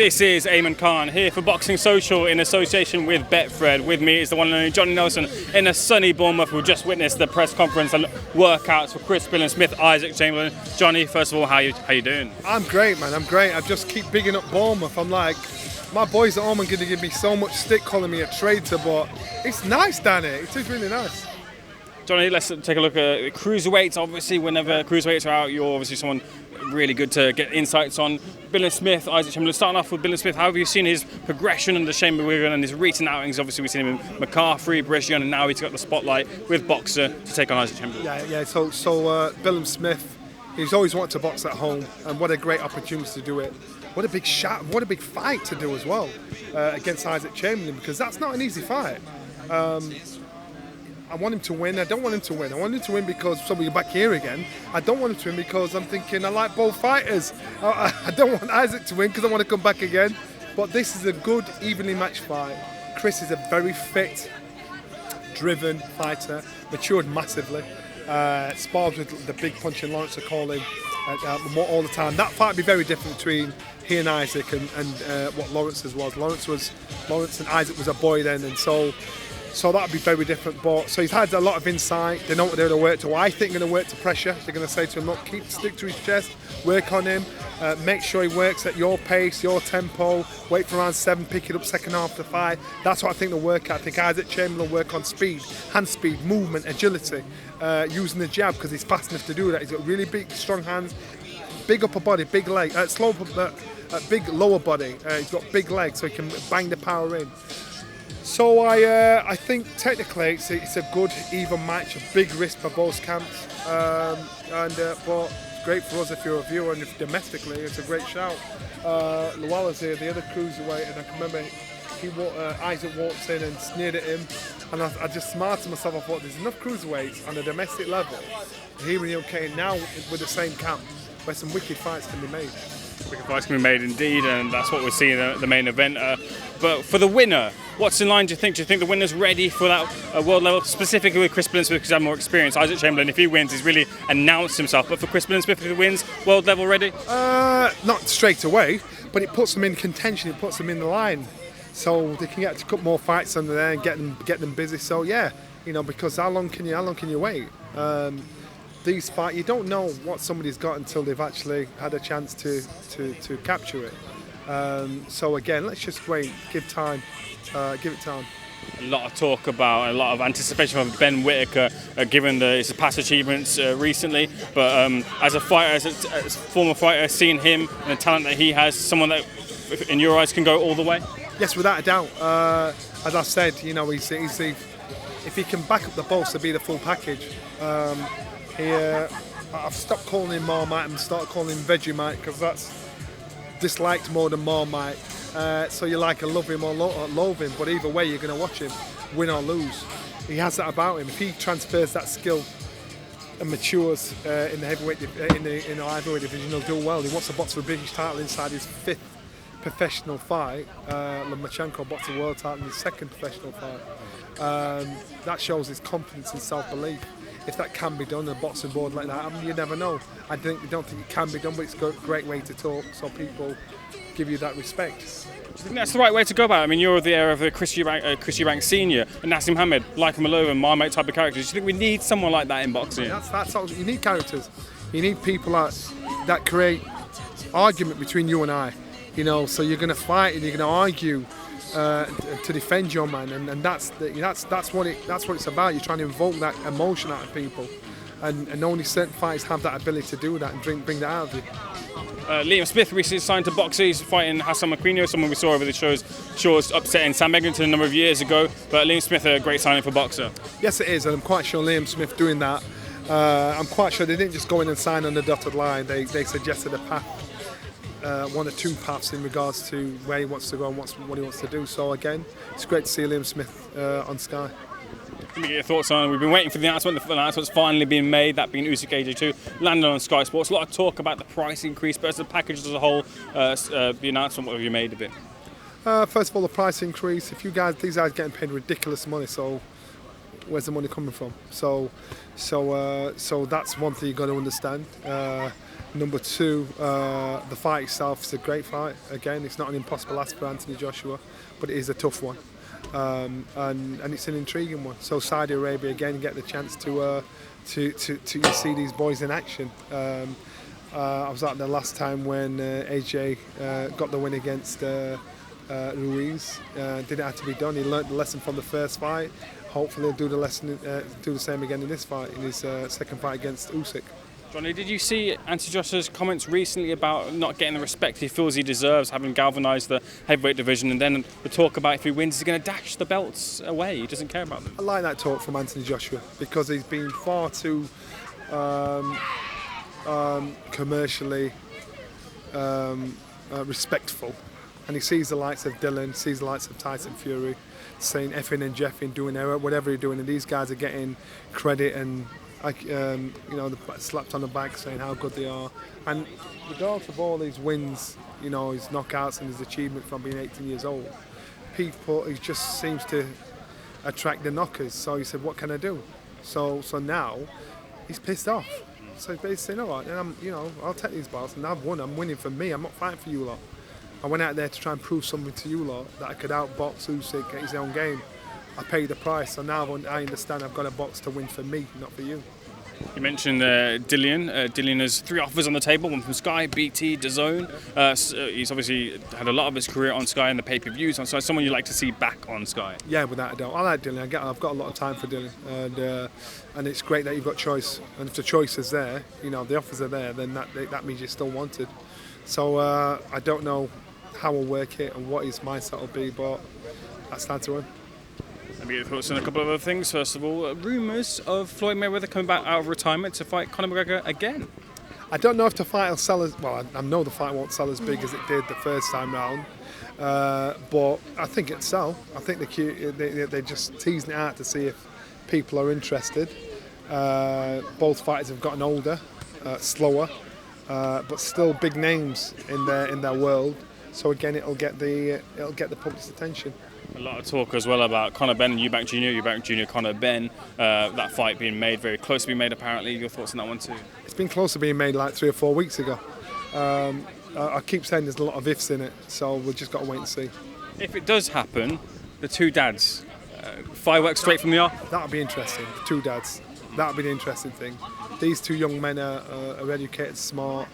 This is Ayman Khan here for Boxing Social in association with Betfred. With me is the one and only Johnny Nelson in a sunny Bournemouth. We've just witnessed the press conference and workouts for Chris Billam, Smith, Usyk, Johnny, first of all, how you doing? I'm great, man. I'm great. I just keep bigging up Bournemouth. I'm like, my boys at home are going to give me so much stick calling me a traitor, but it's nice down here. It is really nice. Johnny, let's take a look at cruiserweights. Obviously, whenever cruiserweights are out, you're obviously someone really good to get insights on. Billam Smith, Usyk, starting off with Billam Smith, how have you seen his progression under Chamberlain and his recent outings? Obviously, we've seen him in McCarthy, Brescian, and now he's got the spotlight with Boxer to take on Usyk. Yeah. So Billam Smith, he's always wanted to box at home, and what a great opportunity to do it. What a big shot! What a big fight to do as well against Usyk, because that's not an easy fight. I want him to win. I don't want him to win. I want him to win because we're back here again. I don't want him to win because I'm thinking I like both fighters. I don't want Usyk to win because I want to come back again. But this is a good, evenly matched fight. Chris is a very fit, driven fighter, matured massively. Spars with the big punching Lawrence are calling all the time. That fight would be very different between he and Usyk and what Lawrence's was. Lawrence and Usyk was a boy then, and so that would be very different. But so he's had a lot of insight. They know what they're going to work to. I think they're going to work to pressure. They're going to say to him, look, stick to his chest, work on him, make sure he works at your pace, your tempo, wait for round 7, pick it up second half of the fight. That's what I think they'll work at. I think Usyk will work on speed, hand speed, movement, agility, using the jab because he's fast enough to do that. He's got really big, strong hands, big upper body, big leg, big lower body. He's got big legs so he can bang the power in. So I think technically it's a good even match, a big risk for both camps, but it's great for us if you're a viewer, and if domestically it's a great shout. Luala's here, the other cruiserweight, and I can remember Usyk walked in and sneered at him, and I just smiled to myself. I thought there's enough cruiserweights on a domestic level here in the UK now with the same camp where some wicked fights can be made. Wicked fights can be made indeed, and that's what we're seeing at the main event. But for the winner, what's in line, do you think? Do you think the winner's ready for that world level, specifically with Chris Billam Smith because he's had more experience? Usyk, if he wins, he's really announced himself. But for Chris Billam Smith, if he wins, world level ready? Not straight away, but it puts them in contention, it puts them in the line. So they can get to cut more fights under there and get them busy. So yeah, because how long can you wait? These fights, you don't know what somebody's got until they've actually had a chance to capture it. So again, let's just wait, give it time. A lot of talk about, a lot of anticipation of Ben Whitaker, given his past achievements recently. But as a fighter, as a former fighter, seeing him and the talent that he has, someone that, in your eyes, can go all the way. Yes, without a doubt. As I said, if he can back up the boss, it'll be the full package. I've stopped calling him Marmite and started calling him Vegemite because that's disliked more than Marmite. So you like to love him or loathe him, but either way you're going to watch him, win or lose. He has that about him. If he transfers that skill and matures in the heavyweight, in the heavyweight division, he'll do well. He wants to box for a British title inside his 5th professional fight. Lomachenko boxed the world title in his 2nd professional fight. That shows his confidence and self-belief. If that can be done on a boxing board like that, you never know. I don't think it can be done, but it's a great way to talk, so people give you that respect. Do you think that's the right way to go about it? You're of the era of the Chris Eubank Senior and Nassim Hamed, like Malova, Marmite type of characters. Do you think we need someone like that in boxing? That's all. You need characters. You need people that create argument between you and I. So you're going to fight and you're going to argue to defend your man, and that's what it's about. You're trying to invoke that emotion out of people, and only certain fighters have that ability to do that and bring that out of you. Liam Smith recently signed to Boxer. He's fighting Hassan Maquinho, someone we saw over the shores upsetting Sam Eglinton a number of years ago. But Liam Smith, a great signing for Boxer. Yes, it is, and I'm quite sure Liam Smith doing that. I'm quite sure they didn't just go in and sign on the dotted line. They suggested a path. One or two paths in regards to where he wants to go and what he wants to do. So again, it's great to see Liam Smith on Sky. Let me get your thoughts on it. We've been waiting for the announcement. The announcement's finally been made, that being Usyk AJ2, landed on Sky Sports. A lot of talk about the price increase, but as a package as a whole, the announcement, what have you made of it? First of all, the price increase. These guys getting paid ridiculous money, so Where's the money coming from? So that's one thing you got to understand. Number two, the fight itself is a great fight. Again, it's not an impossible ask for Anthony Joshua, but it is a tough one, and it's an intriguing one. So Saudi Arabia again get the chance to see these boys in action. I was out there last time when AJ got the win against Ruiz. Didn't have to be done. He learnt the lesson from the first fight. Hopefully he'll do the same again in this fight, in his second fight against Usyk. Johnny, did you see Anthony Joshua's comments recently about not getting the respect he feels he deserves, having galvanised the heavyweight division, and then the talk about if he wins he's going to dash the belts away, he doesn't care about them? I like that talk from Anthony Joshua because he's been far too commercially respectful, and he sees the likes of Billam, sees the likes of Tyson Fury saying effing and jeffing, doing whatever you're doing, and these guys are getting credit and slapped on the back saying how good they are. And regardless of all these wins, his knockouts and his achievement from being 18 years old, he just seems to attract the knockers. So he said, what can I do? So now he's pissed off. So he's basically saying, all right, then I'll take these belts, and I've won. I'm winning for me. I'm not fighting for you lot. I went out there to try and prove something to you lot, that I could outbox Usyk at his own game. I paid the price, so now I understand I've got a box to win for me, not for you. You mentioned Dillian. Dillian has 3 offers on the table, one from Sky, BT, DAZN. He's obviously had a lot of his career on Sky and the pay-per-views on Sky. Someone you'd like to see back on Sky? Yeah, without a doubt. I like Dillian. I've got a lot of time for Dillian, and it's great that you've got choice. And if the choice is there, the offers are there, then that means you're still wanted. So I don't know how we'll work it and what his mindset will be, but that's time to win. Let me get your thoughts on a couple of other things. First of all, rumours of Floyd Mayweather coming back out of retirement to fight Conor McGregor again. I don't know if the fight will sell as well. I know the fight won't sell as big as it did the first time round, but I think it'll sell. I think they're just teasing it out to see if people are interested. Both fighters have gotten older, slower, but still big names in their world. So again, it'll get the public's attention. A lot of talk as well about Conor Benn and Eubank Jr. Eubank Jr. Conor Benn. That fight being made, very close to being made apparently. Your thoughts on that one too? It's been close to being made like 3 or 4 weeks ago. I keep saying there's a lot of ifs in it, so we've just got to wait and see. If it does happen, the 2 dads, fireworks straight from the off? That'll be interesting. The 2 dads. That'll be the interesting thing. These 2 young men are educated, smart,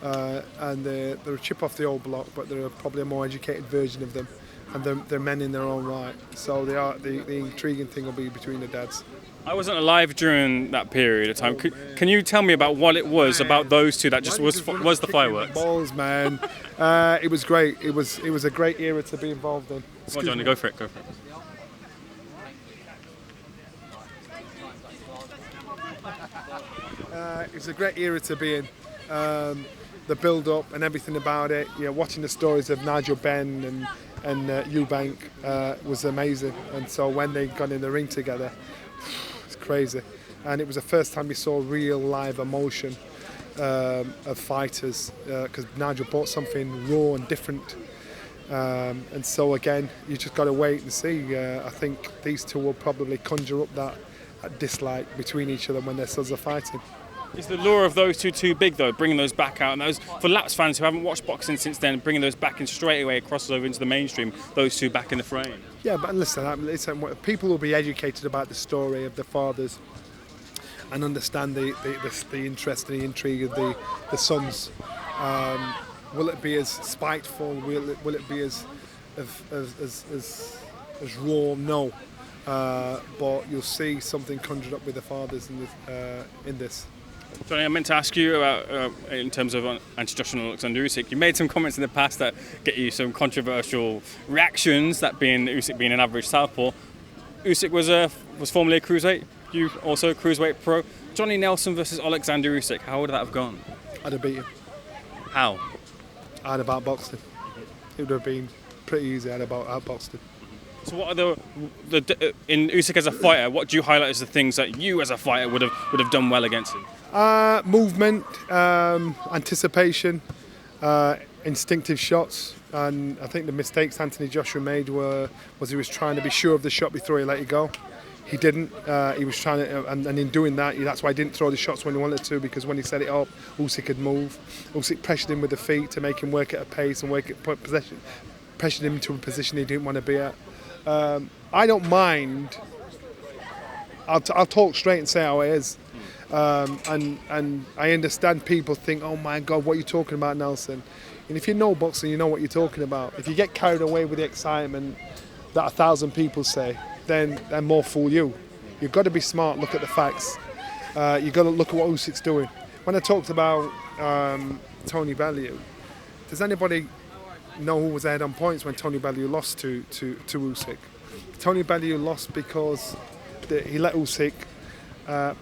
and they're a chip off the old block, but they're probably a more educated version of them. And they're men in their own right. So they are. The intriguing thing will be between the dads. I wasn't alive during that period of time. Can you tell me about what it was about those 2 that just was the fireworks? Balls, man. It was great. It was a great era to be involved in. Come on, Johnny, go for it. It's a great era to be in. The build-up and everything about it. Watching the stories of Nigel Benn and Eubank was amazing. And so when they got in the ring together, it's crazy. And it was the first time we saw real live emotion of fighters, because Nigel brought something raw and different. And so again, you just got to wait and see. I think these 2 will probably conjure up that dislike between each other when their sons are fighting. Is the lure of those 2 too big though, bringing those back out? And those, for lapsed fans who haven't watched boxing since then, bringing those back in straight away, it crosses over into the mainstream, those 2 back in the frame? Yeah, but listen, people will be educated about the story of the fathers and understand the interest and the intrigue of the sons. Will it be as spiteful? Will it be as raw? No. But you'll see something conjured up with the fathers in this. Johnny, I meant to ask you about, in terms of anti-Joshua and Alexander Usyk, you made some comments in the past that get you some controversial reactions, that being Usyk being an average southpaw. Usyk was formerly a cruiserweight, you also a cruiserweight pro. Johnny Nelson versus Alexander Usyk, how would that have gone? I'd have beat him. How? I'd have outboxed him. It would have been pretty easy. I'd have outboxed him. So what are in Usyk as a fighter, what do you highlight as the things that you as a fighter would have done well against him? Movement, anticipation, instinctive shots, and I think the mistakes Anthony Joshua made was he was trying to be sure of the shot before he let it go. He didn't. He was trying to, and in doing that, that's why he didn't throw the shots when he wanted to, because when he set it up, Usyk could move. Usyk pressured him with the feet to make him work at a pace and put possession, pressured him into a position he didn't want to be at. I don't mind. I'll talk straight and say how it is. And I understand people think, oh my God, what are you talking about, Nelson? And if you know boxing, you know what you're talking about. If you get carried away with the excitement that 1,000 people say, then more fool you. You've got to be smart, look at the facts. You've got to look at what Usyk's doing. When I talked about Tony Bellew, does anybody know who was ahead on points when Tony Bellew lost to Usyk? Tony Bellew lost because he let Usyk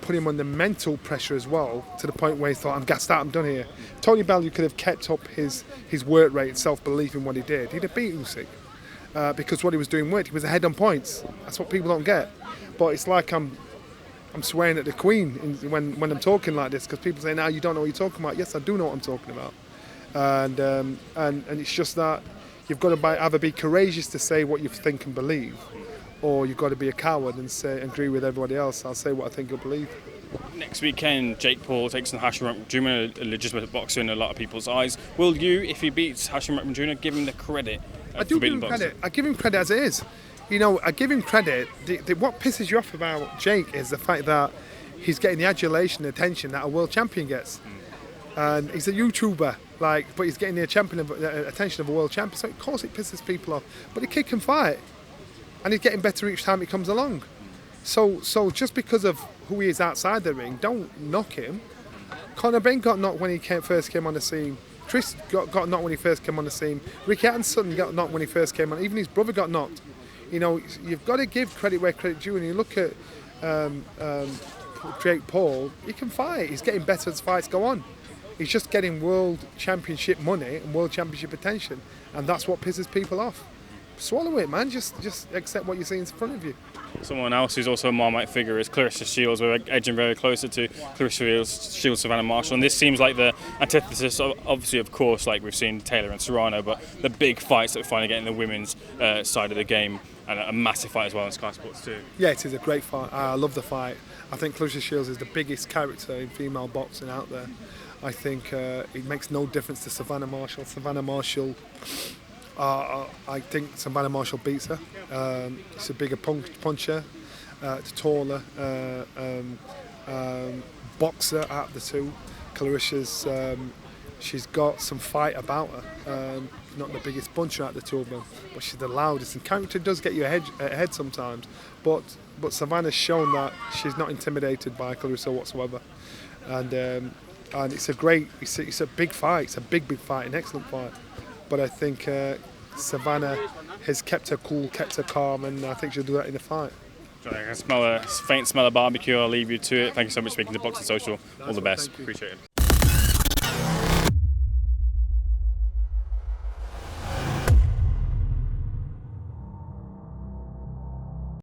put him under mental pressure as well, to the point where he thought, I'm gassed out, I'm done here. Tony Bellew could have kept up his work rate and self-belief in what he did. He'd have beat Usyk because what he was doing worked. He was ahead on points. That's what people don't get. But it's like I'm swearing at the Queen when I'm talking like this, because people say, now you don't know what you're talking about. Yes, I do know what I'm talking about. And it's just that you've got to either be courageous to say what you think and believe, or you've got to be a coward and agree with everybody else. I'll say what I think and believe. Next weekend, Jake Paul takes on Hashim Rahman Jr., a legitimate boxer in a lot of people's eyes. Will you, if he beats Hashim Rahman Jr., give him the credit? I do give him credit. I give him credit as it is. You know, I give him credit. What pisses you off about Jake is the fact that he's getting the adulation and attention that a world champion gets. And he's a YouTuber, but he's getting the attention of a world champion. So of course it pisses people off. But the kid can fight, and he's getting better each time he comes along. So just because of who he is outside the ring, don't knock him. Conor Benn got knocked when he first came on the scene. Chris got knocked when he first came on the scene. Ricky Hatton's got knocked when he first came on. Even his brother got knocked. You know, you've got to give credit where credit's due. And you look at Jake Paul, he can fight. He's getting better as fights go on. He's just getting world championship money and world championship attention, and that's what pisses people off. Swallow it, man. Just accept what you see in front of you. Someone else who's also a Marmite figure is Claressa Shields. We're edging very closer to Claressa Shields, Savannah Marshall, and this seems like the antithesis, obviously, of course, like we've seen Taylor and Serrano, but the big fights that we're finally getting the women's side of the game, and a massive fight as well in Sky Sports too. Yeah, it is a great fight. I love the fight. I think Claressa Shields is the biggest character in female boxing out there. I think it makes no difference to Savannah Marshall. Savannah Marshall, I think Savannah Marshall beats her. She's a bigger puncher, taller boxer out of the two. Claressa's, she's got some fight about her. Not the biggest puncher out of the two of them, but she's the loudest. And character does get you ahead sometimes. But Savannah's shown that she's not intimidated by Claressa whatsoever. And it's a big fight. It's a big fight, an excellent fight. But I think Savannah has kept her cool, kept her calm, and I think she'll do that in the fight. I can smell a faint smell of barbecue. I'll leave you to it. Thank you so much for speaking to Boxing Social. All the best. Appreciate it.